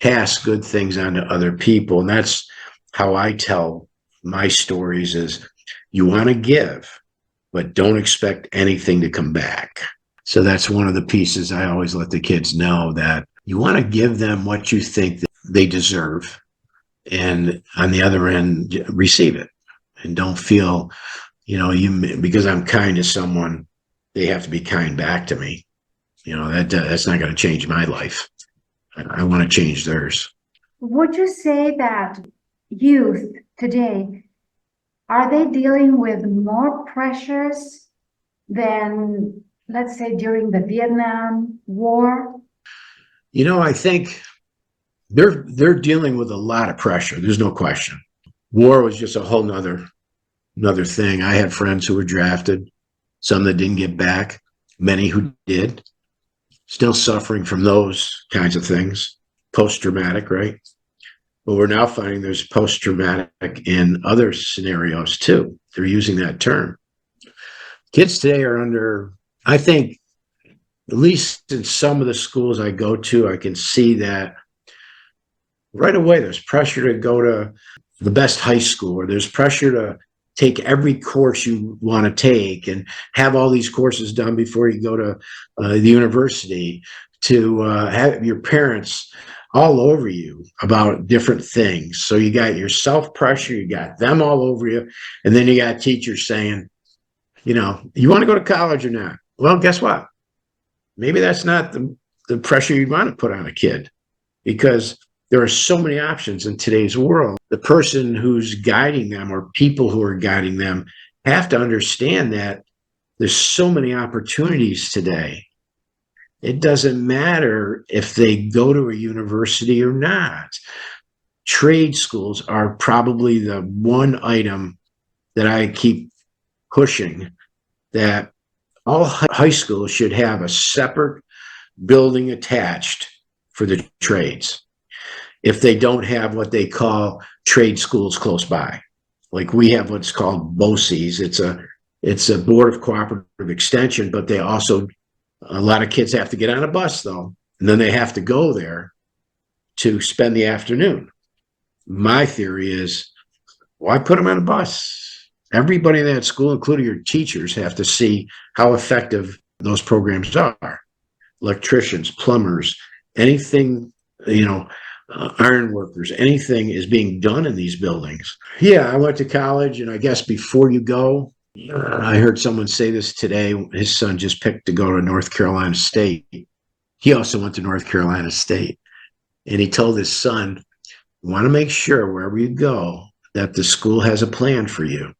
pass good things on to other people. And that's how I tell my stories is you want to give, but don't expect anything to come back. So that's one of the pieces I always let the kids know, that you want to give them what you think that they deserve. And on the other end, receive it. And don't feel, because I'm kind to someone, they have to be kind back to me. That's not going to change my life. I want to change theirs. Would you say that youth today, are they dealing with more pressures than, let's say, during the Vietnam War? I think they're dealing with a lot of pressure. There's no question. War was just a whole nother thing. I had friends who were drafted, some that didn't get back, many who did, still suffering from those kinds of things. Post-traumatic, right? But we're now finding there's post-traumatic in other scenarios too. They're using that term. Kids today are under, I think, at least in some of the schools I go to, I can see that right away there's pressure to go to the best high school, or there's pressure to take every course you want to take and have all these courses done before you go to the university, to have your parents all over you about different things. So you got your self-pressure, you got them all over you, and then you got teachers saying, you want to go to college or not? Well, guess what? Maybe that's not the pressure you want to put on a kid, because there are so many options in today's world. The person who's guiding them, or people who are guiding them, have to understand that there's so many opportunities today. It doesn't matter if they go to a university or not. Trade schools are probably the one item that I keep pushing, that all high schools should have a separate building attached for the trades if they don't have what they call trade schools close by. Like we have what's called BOCES. It's a Board of Cooperative Extension, but they also, a lot of kids have to get on a bus though, and then they have to go there to spend the afternoon. My theory is, why put them on a bus? Everybody in that school, including your teachers, have to see how effective those programs are. Electricians, plumbers, anything, iron workers, anything is being done in these buildings. Yeah, I went to college, and I guess before you go, I heard someone say this today. His son just picked to go to North Carolina State. He also went to North Carolina State. And he told his son, you want to make sure wherever you go that the school has a plan for you,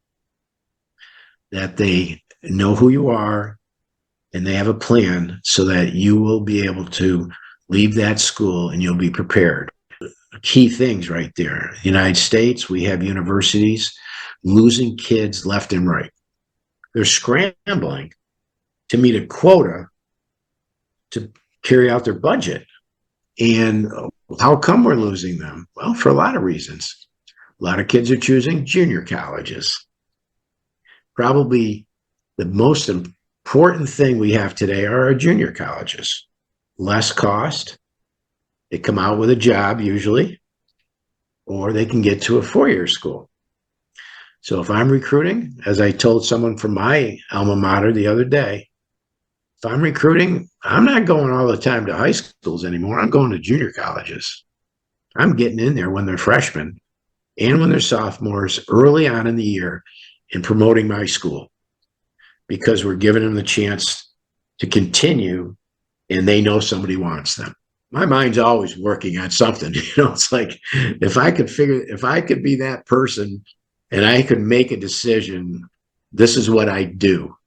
that they know who you are, and they have a plan so that you will be able to leave that school and you'll be prepared. Key things right there. The United States, we have universities losing kids left and right. They're scrambling to meet a quota to carry out their budget. And how come we're losing them? Well, for a lot of reasons. A lot of kids are choosing junior colleges. Probably the most important thing we have today are our junior colleges. Less cost. They come out with a job usually, or they can get to a four-year school. So if I'm recruiting, as I told someone from my alma mater the other day, if I'm recruiting, I'm not going all the time to high schools anymore. I'm going to junior colleges. I'm getting in there when they're freshmen and when they're sophomores early on in the year and promoting my school, because we're giving them the chance to continue and they know somebody wants them. My mind's always working on something. It's like, if I could be that person and I could make a decision, this is what I do.